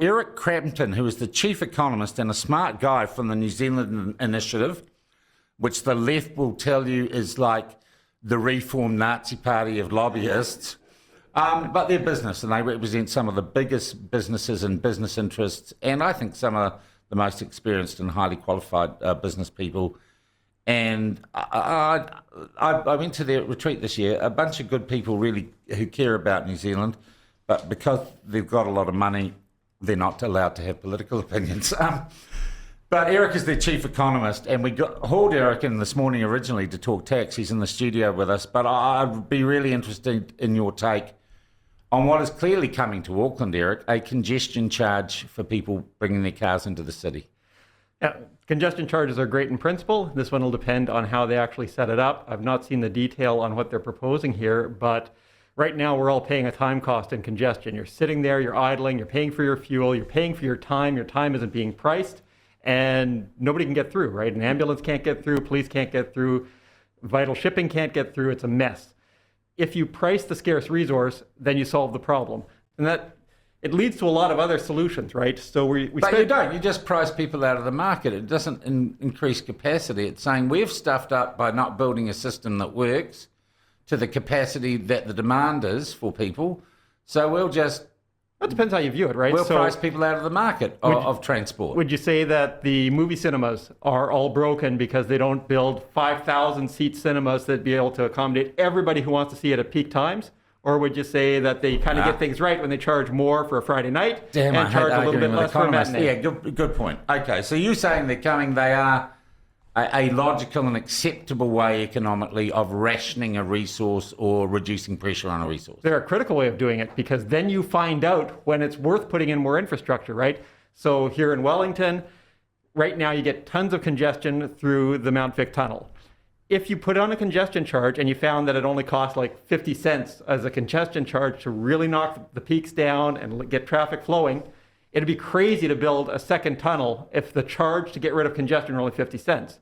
Eric Crampton, who is the chief economist and a smart guy from the New Zealand Initiative, which the left will tell you is like the reformed Nazi party of lobbyists. But they're business, and they represent some of the biggest businesses and business interests, and I think some of the most experienced and highly qualified business people. And I went to their retreat this year, a bunch of good people really who care about New Zealand, but because they've got a lot of money, they're not allowed to have political opinions. But Eric is their chief economist, and we hauled Eric in this morning originally to talk tax. He's in the studio with us, but I'd be really interested in your take on what is clearly coming to Auckland, Eric, a congestion charge for people bringing their cars into the city. Yeah, congestion charges are great in principle. This one will depend on how they actually set it up. I've not seen the detail on what they're proposing here, but right now we're all paying a time cost in congestion. You're sitting there, you're idling, you're paying for your fuel, you're paying for your time isn't being priced, and nobody can get through, right? An ambulance can't get through, police can't get through, vital shipping can't get through, it's a mess. If you price the scarce resource, then you solve the problem. And that it leads to a lot of other solutions, right? So you don't. You just price people out of the market. It doesn't increase capacity. It's saying we've stuffed up by not building a system that works to the capacity that the demand is for people. So we'll just... That depends how you view it, right? We'll price people out of the market of transport. Would you say that the movie cinemas are all broken because they don't build 5,000 seat cinemas that be able to accommodate everybody who wants to see it at peak times? Or would you say that they kind of get things right when they charge more for a Friday night and charge a little bit less for a matinee? Yeah, good point. Okay, so you're saying they are a logical and acceptable way economically of rationing a resource or reducing pressure on a resource. They're a critical way of doing it because then you find out when it's worth putting in more infrastructure, right? So here in Wellington, right now you get tons of congestion through the Mount Vic Tunnel. If you put on a congestion charge and you found that it only cost like 50 cents as a congestion charge to really knock the peaks down and get traffic flowing, it'd be crazy to build a second tunnel if the charge to get rid of congestion were only 50 cents.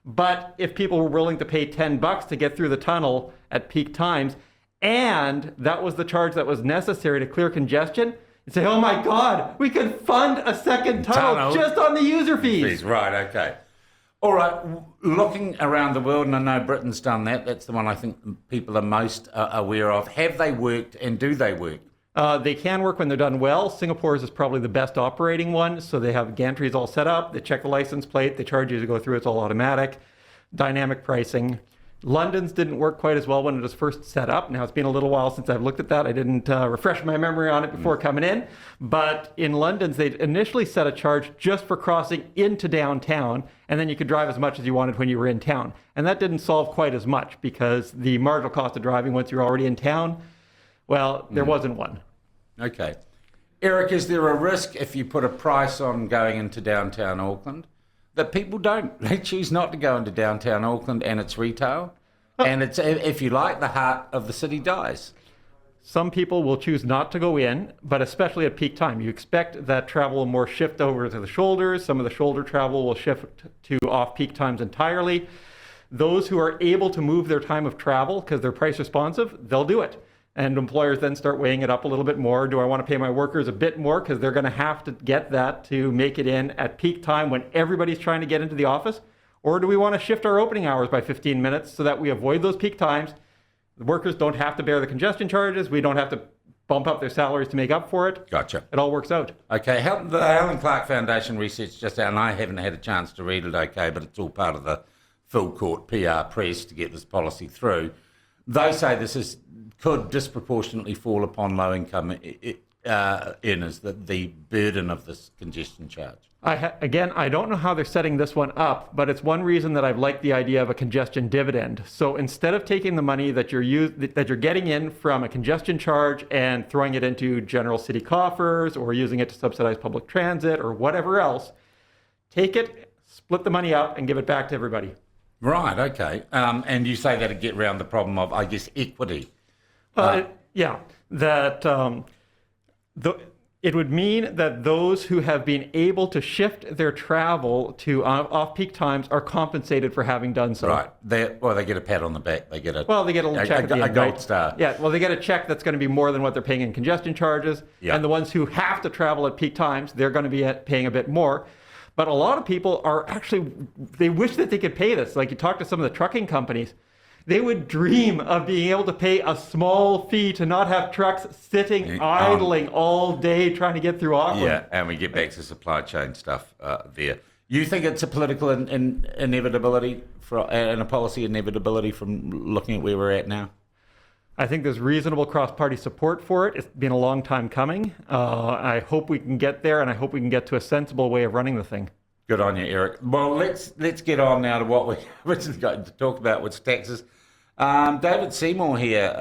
But if people were willing to pay $10 to get through the tunnel at peak times, and that was the charge that was necessary to clear congestion, you'd say, oh my God, we could fund a second tunnel just on the user fees. Right, okay. All right, looking around the world, and I know Britain's done that, that's the one I think people are most aware of. Have they worked and do they work? They can work when they're done well. Singapore's is probably the best operating one. So they have gantries all set up. They check the license plate. They charge you to go through. It's all automatic. Dynamic pricing. London's didn't work quite as well when it was first set up. Now, it's been a little while since I've looked at that. I didn't refresh my memory on it before coming in. But in London's, they initially set a charge just for crossing into downtown, and then you could drive as much as you wanted when you were in town. And that didn't solve quite as much because the marginal cost of driving once you're already in town, well, there wasn't one. Okay. Eric, is there a risk if you put a price on going into downtown Auckland that people don't? They choose not to go into downtown Auckland and its retail, and it's, if you like, the heart of the city dies. Some people will choose not to go in, but especially at peak time. You expect that travel will more shift over to the shoulders. Some of the shoulder travel will shift to off-peak times entirely. Those who are able to move their time of travel because they're price responsive, they'll do it. And employers then start weighing it up a little bit more. Do I want to pay my workers a bit more because they're going to have to get that to make it in at peak time when everybody's trying to get into the office? Or do we want to shift our opening hours by 15 minutes so that we avoid those peak times? The workers don't have to bear the congestion charges. We don't have to bump up their salaries to make up for it. Gotcha. It all works out. Okay. The Helen Clark Foundation research just out, and I haven't had a chance to read it, okay, but it's all part of the full court PR press to get this policy through. They say this could disproportionately fall upon low-income earners, the burden of this congestion charge. Again, I don't know how they're setting this one up, but it's one reason that I've liked the idea of a congestion dividend. So instead of taking the money that you're getting in from a congestion charge and throwing it into general city coffers or using it to subsidize public transit or whatever else, take it, split the money up, and give it back to everybody. Right, okay. And you say that'd get around the problem of, I guess, equity. It would mean that those who have been able to shift their travel to off-peak times are compensated for having done so. Right. They get a pat on the back. They get a little check at the end, a gold right? star. Yeah, well, they get a check that's going to be more than what they're paying in congestion charges. Yeah. And the ones who have to travel at peak times, they're going to be paying a bit more. But a lot of people are actually, they wish that they could pay this. Like you talk to some of the trucking companies, they would dream of being able to pay a small fee to not have trucks sitting idling all day trying to get through Auckland. Yeah, and we get back to supply chain stuff there. You think it's a political inevitability and a policy inevitability from looking at where we're at now? I think there's reasonable cross-party support for it. It's been a long time coming. I hope we can get there, and I hope we can get to a sensible way of running the thing. Good on you, Eric. Well, let's get on now to what we originally got to talk about, which is taxes. David Seymour here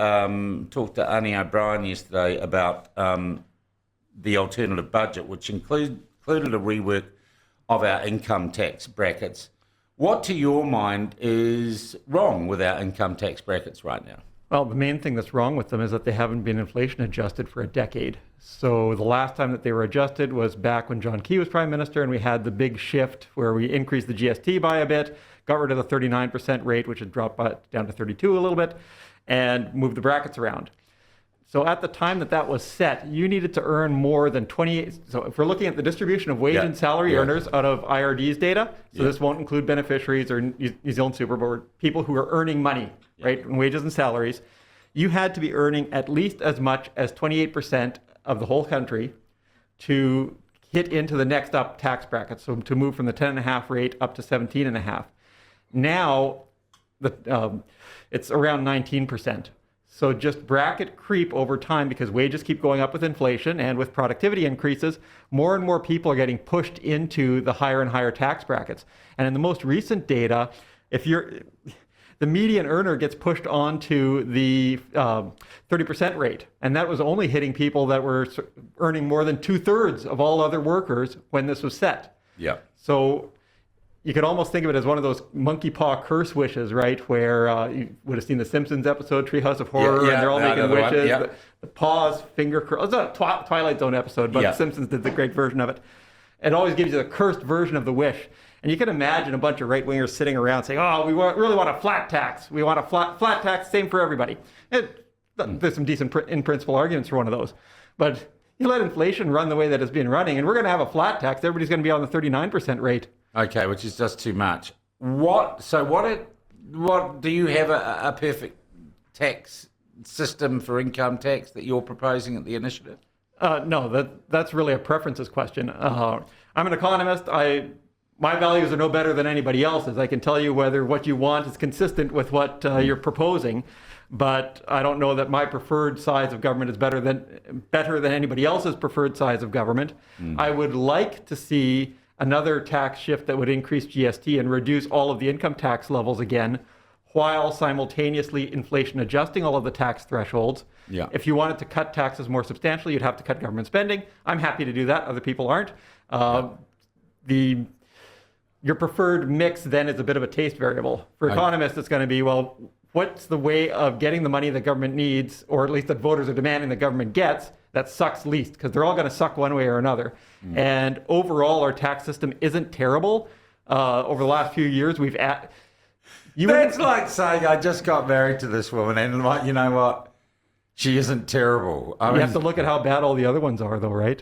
talked to Annie O'Brien yesterday about the alternative budget, which included a rework of our income tax brackets. What, to your mind, is wrong with our income tax brackets right now? Well, the main thing that's wrong with them is that they haven't been inflation adjusted for a decade. So the last time that they were adjusted was back when John Key was Prime Minister, and we had the big shift where we increased the GST by a bit, got rid of the 39% rate, which had dropped down to 32 a little bit, and moved the brackets around. So at the time that was set, you needed to earn more than 28. So if we're looking at the distribution of wage and salary earners out of IRD's data, so this won't include beneficiaries or New Zealand Super Board, people who are earning money, right, in wages and salaries, you had to be earning at least as much as 28% of the whole country to hit into the next up tax bracket. So to move from the 10.5 rate up to 17.5. Now, it's around 19%. So just bracket creep over time, because wages keep going up with inflation and with productivity increases, more and more people are getting pushed into the higher and higher tax brackets. And in the most recent data, the median earner gets pushed onto the 30% rate. And that was only hitting people that were earning more than 2/3 of all other workers when this was set. Yeah. So you could almost think of it as one of those monkey paw curse wishes, right? Where you would have seen the Simpsons episode, Treehouse of Horror, and they're all making wishes. The paws, finger curl. It's a Twilight Zone episode, but the Simpsons did the great version of it. It always gives you the cursed version of the wish. And you can imagine a bunch of right-wingers sitting around saying, oh, we really want a flat tax. We want a flat tax, same for everybody. There's some decent in-principle arguments for one of those. But you let inflation run the way that it's been running, and we're going to have a flat tax. Everybody's going to be on the 39% rate. Okay, which is just too much. What do you have a perfect tax system for income tax that you're proposing at the initiative? No, that's really a preferences question. I'm an economist. My values are no better than anybody else's. I can tell you whether what you want is consistent with what you're proposing, but I don't know that my preferred size of government is better than anybody else's preferred size of government. I would like to see another tax shift that would increase GST and reduce all of the income tax levels again, while simultaneously inflation adjusting all of the tax thresholds. Yeah. If you wanted to cut taxes more substantially, you'd have to cut government spending. I'm happy to do that. Other people aren't. Your preferred mix then is a bit of a taste variable. For economists, it's going to be, well, what's the way of getting the money that government needs, or at least that voters are demanding the government gets, that sucks least? Because they're all going to suck one way or another. And overall, our tax system isn't terrible. Over the last few years, we've That's like saying I just got married to this woman, and like, you know what? She isn't terrible. You have to look at how bad all the other ones are, though, right?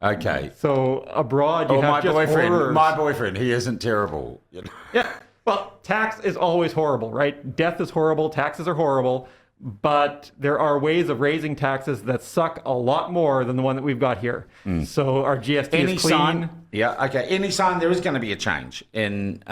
Okay. So abroad, you have just horrors. My boyfriend, he isn't terrible. You know? Yeah. Well, tax is always horrible, right? Death is horrible. Taxes are horrible. But there are ways of raising taxes that suck a lot more than the one that we've got here. So our GST is clean. Any sign there is going to be a change in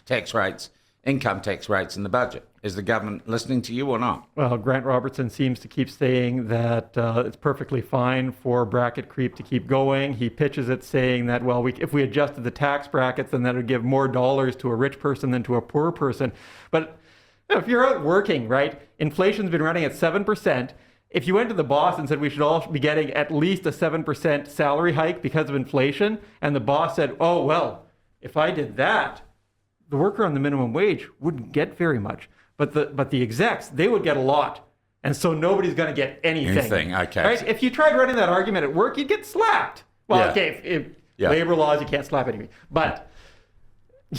tax rates, income tax rates in the budget. Is the government listening to you or not? Well, Grant Robertson seems to keep saying that it's perfectly fine for bracket creep to keep going. He pitches it saying that, well, if we adjusted the tax brackets, then that would give more dollars to a rich person than to a poor person. But if you're out working, right, inflation's been running at 7%. If you went to the boss and said we should all be getting at least a 7% salary hike because of inflation, and the boss said, oh, well, if I did that, the worker on the minimum wage wouldn't get very much. But the execs, they would get a lot. And so nobody's going to get anything. Okay. Right? If you tried running that argument at work, you'd get slapped. Well, Yeah. okay, if Yeah. labor laws, you can't slap anybody. But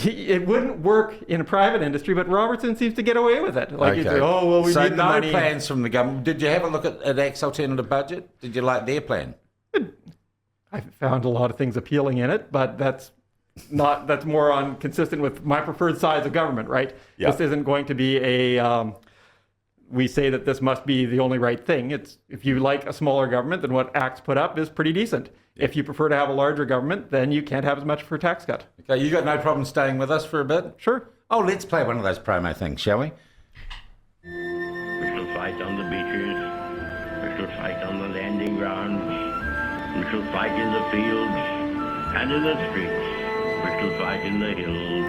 it wouldn't work in a private industry, but Robertson seems to get away with it. Like, you say, oh, well, we so need the no money. plans from the government. Did you have a look at ACT's alternative budget? Did you like their plan? I found a lot of things appealing in it, but that's more consistent with my preferred size of government, right? Yeah. This isn't going to be we say that this must be the only right thing. It's, if you like a smaller government, then what ACT's put up is pretty decent. Yeah. If you prefer to have a larger government, then you can't have as much for a tax cut. Okay, you got no problem staying with us for a bit? Sure. Oh, let's play one of those promo things, shall we? We shall fight on the beaches. We shall fight on the landing grounds. We shall fight in the fields and in the streets. We shall fight in the hills.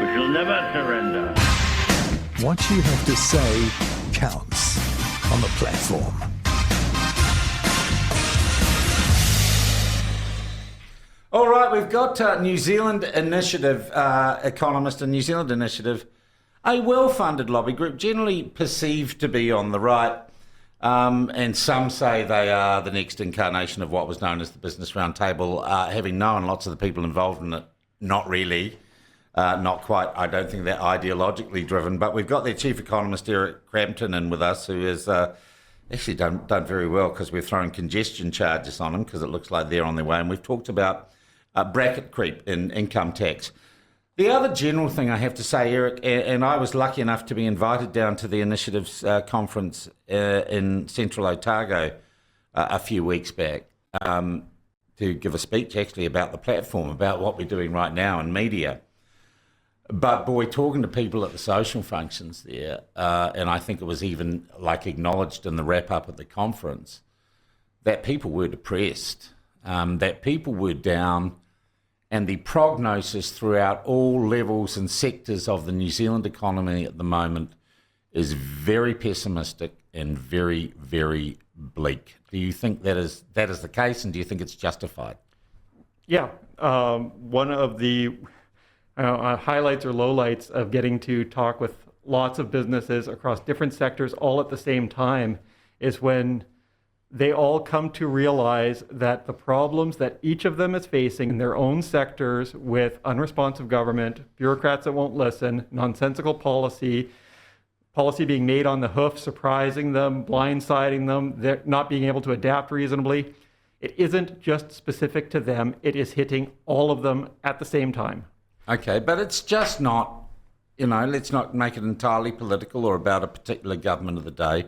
We shall never surrender. What you have to say counts on the platform. All right, we've got New Zealand Initiative, Economist and New Zealand Initiative, a well-funded lobby group, generally perceived to be on the right, and some say they are the next incarnation of what was known as the Business Roundtable, having known lots of the people involved in it, not really. Not quite, I don't think they're ideologically driven, but we've got their chief economist, Crampton, in with us, who has actually done very well because we're throwing congestion charges on them because it looks like they're on their way. And we've talked about bracket creep in income tax. The other general thing I have to say, Eric, and I was lucky enough to be invited down to the Initiatives conference in Central Otago a few weeks back to give a speech actually about the platform, about what we're doing right now in media. But boy, talking to people at the social functions there, and I think it was even like acknowledged in the wrap up at the conference, that people were depressed, that people were down, and the prognosis throughout all levels and sectors of the New Zealand economy at the moment is very pessimistic and very, very bleak. Do you think that is the case, and do you think it's justified? Yeah, one of the highlights or lowlights of getting to talk with lots of businesses across different sectors all at the same time is when they all come to realize that the problems that each of them is facing in their own sectors with unresponsive government, bureaucrats that won't listen, nonsensical policy being made on the hoof, surprising them, blindsiding them, they're not being able to adapt reasonably. It isn't just specific to them, it is hitting all of them at the same time. Okay, but it's just not, let's not make it entirely political or about a particular government of the day.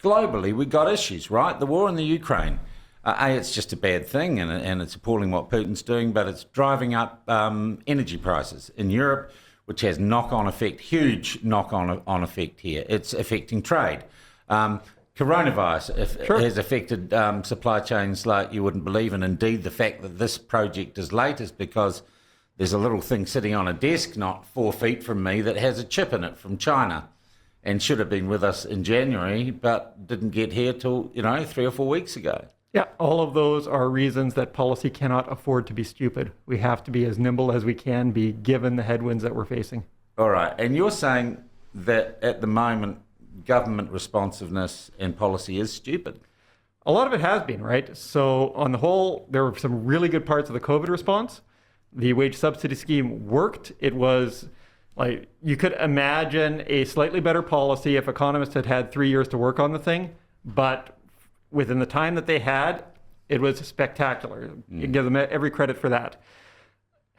Globally, we've got issues, right? The war in the Ukraine. It's just a bad thing, and it's appalling what Putin's doing, but it's driving up energy prices in Europe, which has knock-on effect, huge knock-on effect here. It's affecting trade. Coronavirus has affected supply chains like you wouldn't believe, and indeed the fact that this project is late is because there's a little thing sitting on a desk not 4 feet from me that has a chip in it from China and should have been with us in January, but didn't get here till, 3 or 4 weeks ago. Yeah, all of those are reasons that policy cannot afford to be stupid. We have to be as nimble as we can be given the headwinds that we're facing. All right. And you're saying that at the moment, government responsiveness and policy is stupid. A lot of it has been, right? So on the whole, there were some really good parts of the COVID response. The wage subsidy scheme worked. It was like, you could imagine a slightly better policy if economists had had 3 years to work on the thing, but within the time that they had, it was spectacular. You can give them every credit for that.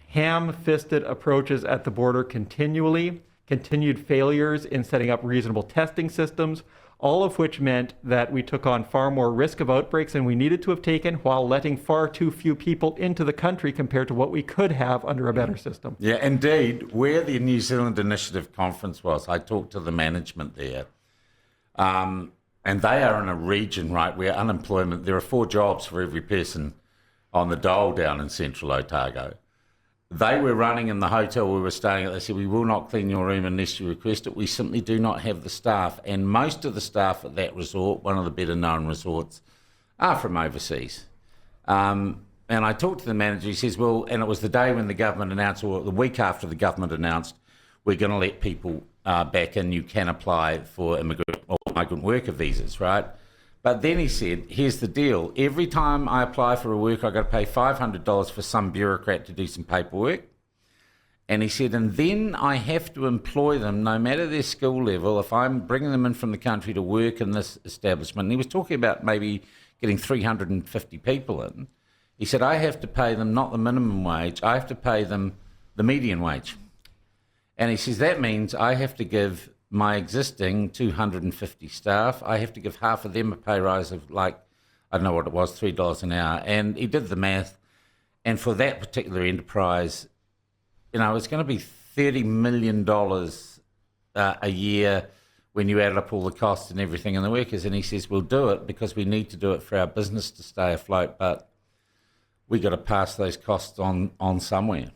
Ham-fisted approaches at the border continued failures in setting up reasonable testing systems, all of which meant that we took on far more risk of outbreaks than we needed to have taken while letting far too few people into the country compared to what we could have under a better system. Yeah, indeed. Where the New Zealand Initiative conference was, I talked to the management there, and they are in a region, right, where unemployment, there are 4 jobs for every person on the dole down in Central Otago. They were running in the hotel we were staying at. They said, we will not clean your room unless you request it. We simply do not have the staff. And most of the staff at that resort, one of the better known resorts, are from overseas. And I talked to the manager. He says, well, and it was the day when the government announced, or the week after the government announced, we're going to let people back in. You can apply for immigrant or migrant worker visas, right? But then he said, here's the deal. Every time I apply for a work, I've got to pay $500 for some bureaucrat to do some paperwork. And he said, and then I have to employ them, no matter their skill level, if I'm bringing them in from the country to work in this establishment. And he was talking about maybe getting 350 people in. He said, I have to pay them not the minimum wage, I have to pay them the median wage. And he says, that means I have to give my existing 250 staff, I have to give half of them a pay rise of like, I don't know what it was, $3 an hour. And he did the math. And for that particular enterprise, you know, it's going to be $30 million a year when you add up all the costs and everything and the workers. And he says, we'll do it because we need to do it for our business to stay afloat, but we got to pass those costs on somewhere.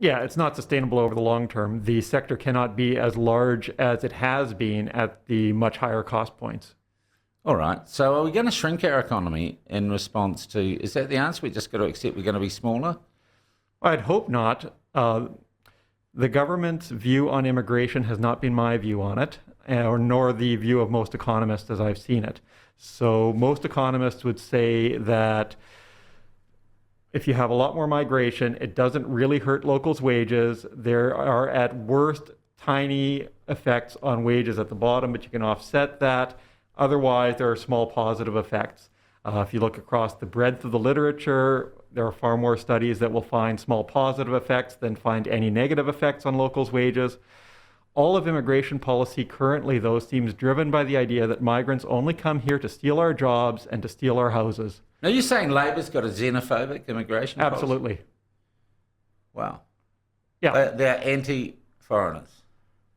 Yeah, it's not sustainable over the long term. The sector cannot be as large as it has been at the much higher cost points. All right. So are we going to shrink our economy in response to, is that the answer? We just got to accept we're going to be smaller? I'd hope not. The government's view on immigration has not been my view on it, nor the view of most economists as I've seen it. So most economists would say that if you have a lot more migration, it doesn't really hurt locals' wages. There are at worst tiny effects on wages at the bottom, but you can offset that. Otherwise, there are small positive effects. If you look across the breadth of the literature, there are far more studies that will find small positive effects than find any negative effects on locals' wages. All of immigration policy currently, though, seems driven by the idea that migrants only come here to steal our jobs and to steal our houses. Now, you're saying Labor's got a xenophobic immigration policy? Absolutely. Wow. Yeah. They're anti-foreigners.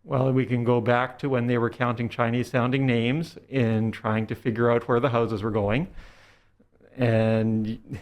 Well, we can go back to when they were counting Chinese-sounding names in trying to figure out where the houses were going. And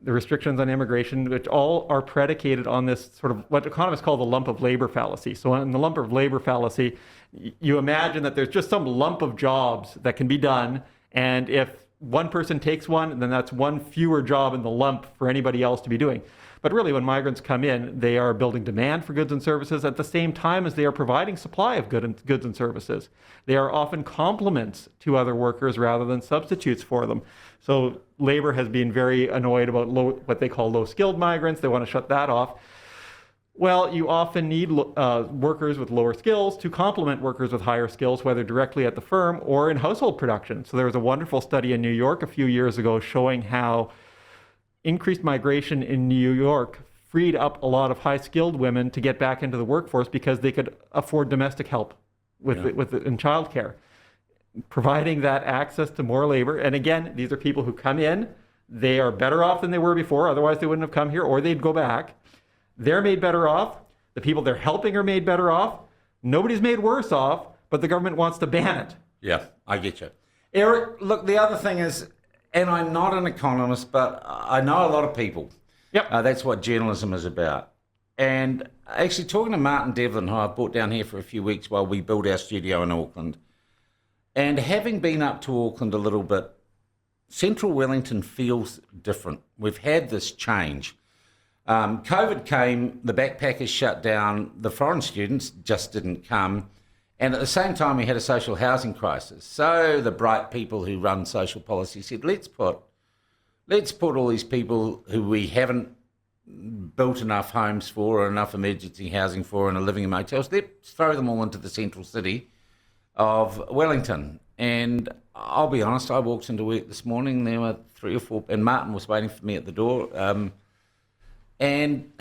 the restrictions on immigration, which all are predicated on this sort of what economists call the lump of labor fallacy. So in the lump of labor fallacy, you imagine that there's just some lump of jobs that can be done, and if one person takes one, then that's one fewer job in the lump for anybody else to be doing. But really, when migrants come in, they are building demand for goods and services at the same time as they are providing supply of goods and services. They are often complements to other workers rather than substitutes for them. So labor has been very annoyed about what they call low-skilled migrants. They want to shut that off. Well, you often need workers with lower skills to complement workers with higher skills, whether directly at the firm or in household production. So there was a wonderful study in New York a few years ago showing how increased migration in New York freed up a lot of high-skilled women to get back into the workforce because they could afford domestic help in childcare, providing that access to more labor. And again, these are people who come in, they are better off than they were before, otherwise they wouldn't have come here, or they'd go back. They're made better off. The people they're helping are made better off. Nobody's made worse off, but the government wants to ban it. Yeah, I get you. Eric, look, the other thing is, and I'm not an economist, but I know a lot of people. Yep. That's what journalism is about. And actually talking to Martin Devlin, who I brought down here for a few weeks while we built our studio in Auckland, and having been up to Auckland a little bit, central Wellington feels different. We've had this change. COVID came, the backpackers shut down, the foreign students just didn't come. And at the same time, we had a social housing crisis. So the bright people who run social policy said, let's put all these people who we haven't built enough homes for or enough emergency housing for and are living in motels, let's throw them all into the central city of Wellington. And I'll be honest, I walked into work this morning, there were 3 or 4, and Martin was waiting for me at the door. And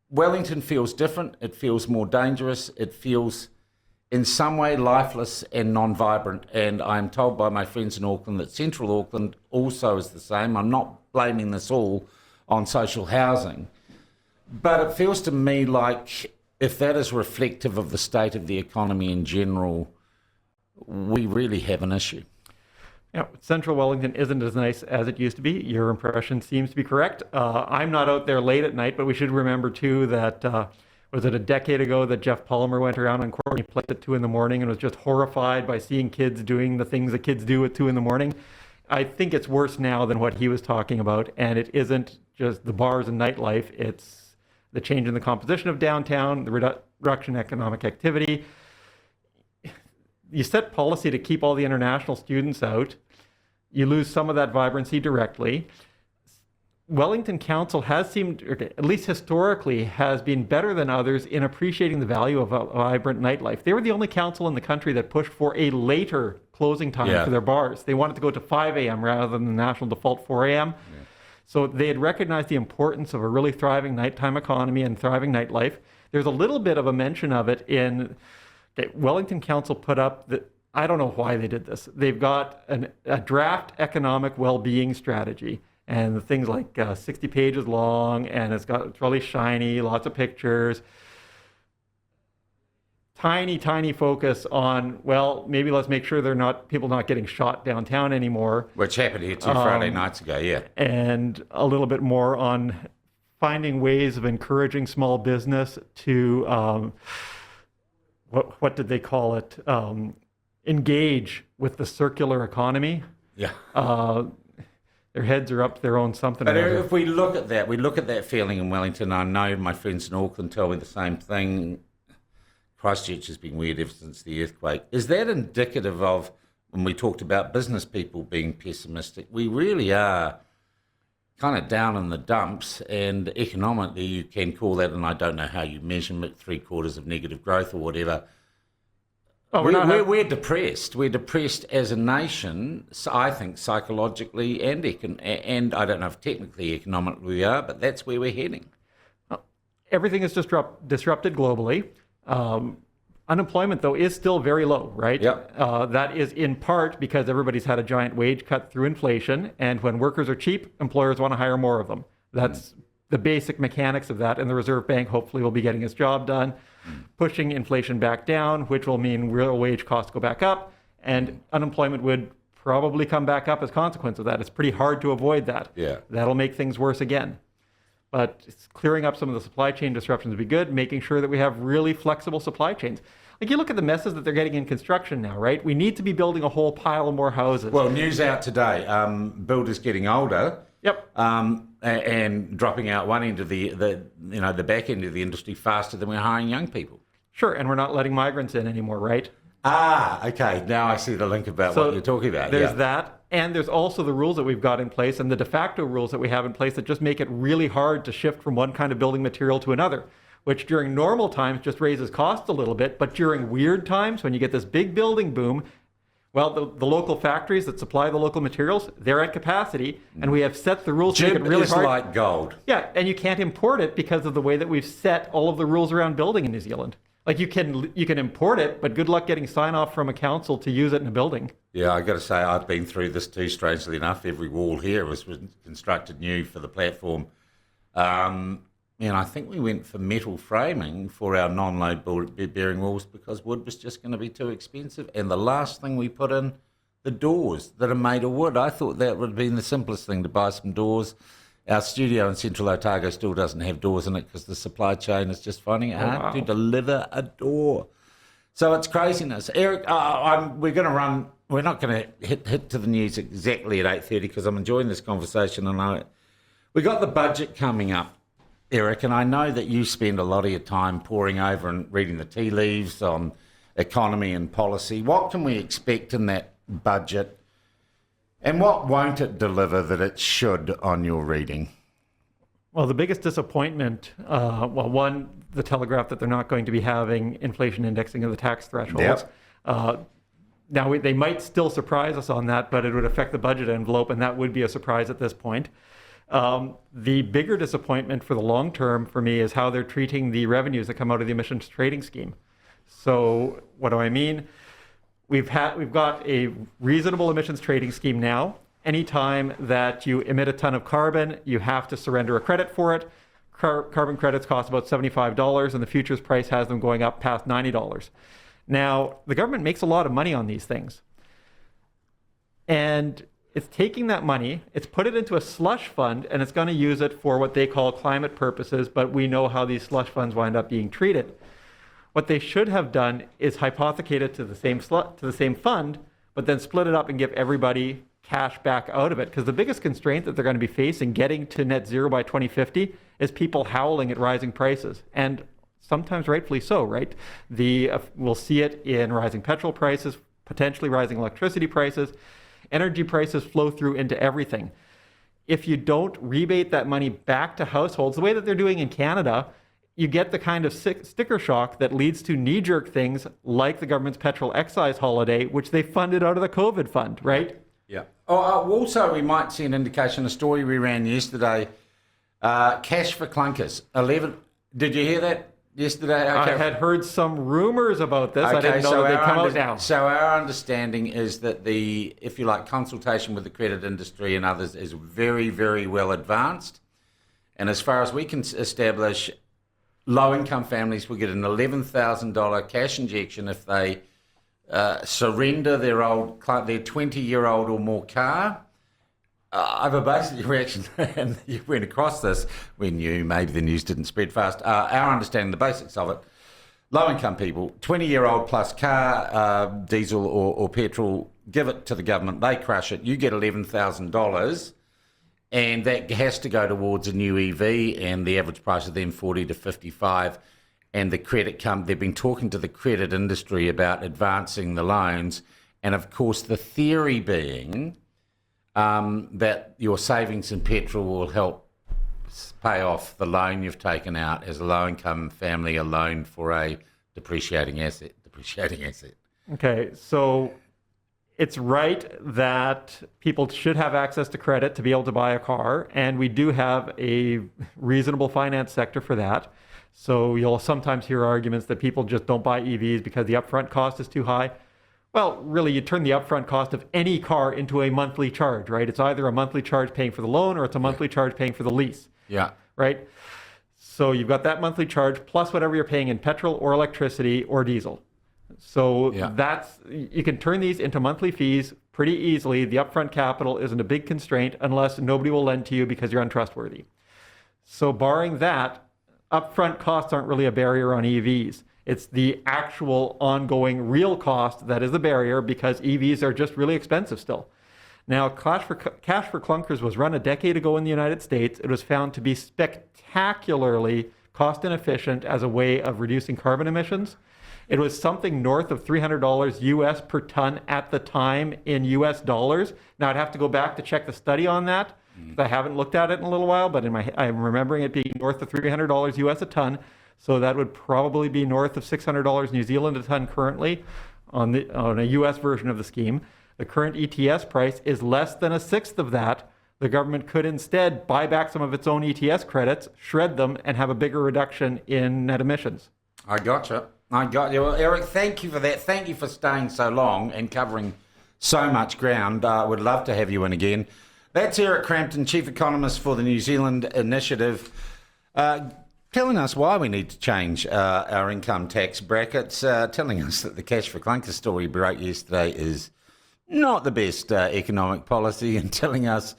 Wellington feels different. It feels more dangerous. It feels in some way lifeless and non-vibrant. And I'm told by my friends in Auckland that central Auckland also is the same. I'm not blaming this all on social housing. But it feels to me like if that is reflective of the state of the economy in general, we really have an issue. Yeah, central Wellington isn't as nice as it used to be. Your impression seems to be correct. I'm not out there late at night, but we should remember too that, was it a decade ago that Jeff Palmer went around on Courtney Place at 2 a.m. and was just horrified by seeing kids doing the things that kids do at 2 a.m. I think it's worse now than what he was talking about, and it isn't just the bars and nightlife. It's the change in the composition of downtown, the reduction in economic activity. you set policy to keep all the international students out. You lose some of that vibrancy directly. Wellington Council has seemed, or at least historically, has been better than others in appreciating the value of a vibrant nightlife. They were the only council in the country that pushed for a later closing time for their bars. They wanted to go to 5 a.m. rather than the national default 4 a.m. Yeah. So they had recognized the importance of a really thriving nighttime economy and thriving nightlife. There's a little bit of a mention of it in Wellington Council put up that, I don't know why they did this. They've got a draft economic well-being strategy, and the thing's like 60 pages long, and it's really shiny, lots of pictures. Tiny focus on, well, maybe let's make sure people not getting shot downtown anymore. Which happened here 2 Friday nights ago, yeah. And a little bit more on finding ways of encouraging small business to, what did they call it? Engage with the circular economy. Yeah. Their heads are up their own something. But if we look at that feeling in Wellington, I know my friends in Auckland tell me the same thing. Christchurch has been weird ever since the earthquake. Is that indicative of, when we talked about business people being pessimistic, we really are kind of down in the dumps, and economically you can call that, and I don't know how you measure it, 3/4 of negative growth or whatever. Oh, we're depressed. We're depressed as a nation, I think, psychologically and I don't know if technically economically we are, but that's where we're heading. Everything is disrupted globally. Unemployment, though, is still very low, right? Yep. That is in part because everybody's had a giant wage cut through inflation, and when workers are cheap, employers want to hire more of them. That's the basic mechanics of that, and the Reserve Bank hopefully will be getting its job done, pushing inflation back down, which will mean real wage costs go back up, and unemployment would probably come back up as a consequence of that. It's pretty hard to avoid that. Yeah. That'll make things worse again. But clearing up some of the supply chain disruptions would be good, making sure that we have really flexible supply chains. Like, you look at the messes that they're getting in construction now, right? We need to be building a whole pile of more houses. Well, news out today, builders getting older. Yep. And dropping out one end of the back end of the industry faster than we're hiring young people. Sure, and we're not letting migrants in anymore, right? Okay. Now I see the link about what you're talking about. There's that, and there's also the rules that we've got in place and the de facto rules that we have in place that just make it really hard to shift from one kind of building material to another, which during normal times just raises costs a little bit, but during weird times, when you get this big building boom, well, the local factories that supply the local materials, they're at capacity, and we have set the rules to make it really hard. Is like gold. Yeah, and you can't import it because of the way that we've set all of the rules around building in New Zealand. Like, you can import it, but good luck getting sign-off from a council to use it in a building. Yeah, I got to say, I've been through this too, strangely enough. Every wall here was constructed new for the platform. And I think we went for metal framing for our non-load bearing walls because wood was just going to be too expensive. And the last thing we put in, the doors that are made of wood. I thought that would have been the simplest thing, to buy some doors. Our studio in Central Otago still doesn't have doors in it because the supply chain is just finding it hard to deliver a door. So it's craziness. Eric, we're going to run. We're not going to hit to the news exactly at 8:30 because I'm enjoying this conversation. And we got the budget coming up, Eric, and I know that you spend a lot of your time poring over and reading the tea leaves on economy and policy. What can we expect in that budget? And what won't it deliver that it should on your reading? Well, the biggest disappointment, one, the telegraph that they're not going to be having inflation indexing of the tax thresholds. Yep. Now, they might still surprise us on that, but it would affect the budget envelope, and that would be a surprise at this point. The bigger disappointment for the long term for me is how they're treating the revenues that come out of the emissions trading scheme. So what do I mean? We've got a reasonable emissions trading scheme now. Anytime that you emit a ton of carbon, you have to surrender a credit for it. Carbon credits cost about $75, and the futures price has them going up past $90. Now, the government makes a lot of money on these things. And it's taking that money, it's put it into a slush fund, and it's going to use it for what they call climate purposes, but we know how these slush funds wind up being treated. What they should have done is hypothecate it to the same fund, but then split it up and give everybody cash back out of it. Because the biggest constraint that they're going to be facing getting to net zero by 2050 is people howling at rising prices. And sometimes rightfully so, right? We'll see it in rising petrol prices, potentially rising electricity prices. Energy prices flow through into everything. If you don't rebate that money back to households, the way that they're doing in Canada, you get the kind of sticker shock that leads to knee-jerk things like the government's petrol excise holiday, which they funded out of the COVID fund, right? Yeah. Also, we might see an indication, a story we ran yesterday, cash for clunkers. 11. Did you hear that yesterday? Okay. I had heard some rumors about this. I didn't know that they'd come out now. So our understanding is that the, if you like, consultation with the credit industry and others is very, very well advanced. And as far as we can establish, low-income families will get an $11,000 cash injection if they surrender their 20-year-old or more car. I have a basic reaction, and you went across this. We knew maybe the news didn't spread fast. Our understanding, the basics of it, low-income people, 20-year-old plus car, diesel or petrol, give it to the government, they crush it, you get $11,000, and that has to go towards a new EV, and the average price of them 40 to 55. And the they've been talking to the credit industry about advancing the loans, and of course the theory being that your savings in petrol will help pay off the loan you've taken out as a low-income family, a loan for a depreciating asset. Okay, so it's right that people should have access to credit to be able to buy a car, and we do have a reasonable finance sector for that. So you'll sometimes hear arguments that people just don't buy EVs because the upfront cost is too high. Well, really, you turn the upfront cost of any car into a monthly charge, right? It's either a monthly charge paying for the loan or it's a monthly charge paying for the lease. Yeah. Right? So you've got that monthly charge plus whatever you're paying in petrol or electricity or diesel. So you can turn these into monthly fees pretty easily. The upfront capital isn't a big constraint unless nobody will lend to you because you're untrustworthy. So barring that, upfront costs aren't really a barrier on EVs. It's the actual ongoing real cost that is the barrier because EVs are just really expensive still. Now, Cash for Clunkers was run a decade ago in the United States. It was found to be spectacularly cost inefficient as a way of reducing carbon emissions. It was something north of $300 US per ton at the time in US dollars. Now, I'd have to go back to check the study on that. I haven't looked at it in a little while, but I'm remembering it being north of $300 US a ton. So that would probably be north of $600 New Zealand a ton currently on a US version of the scheme. The current ETS price is less than a sixth of that. The government could instead buy back some of its own ETS credits, shred them, and have a bigger reduction in net emissions. I got you. Well, Eric, thank you for that. Thank you for staying so long and covering so much ground. Would love to have you in again. That's Eric Crampton, Chief Economist for the New Zealand Initiative, telling us why we need to change our income tax brackets, telling us that the Cash for Clunkers story broke yesterday is not the best economic policy, and telling us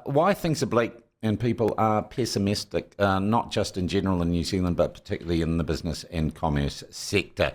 why things are bleak and people are pessimistic, not just in general in New Zealand, but particularly in the business and commerce sector.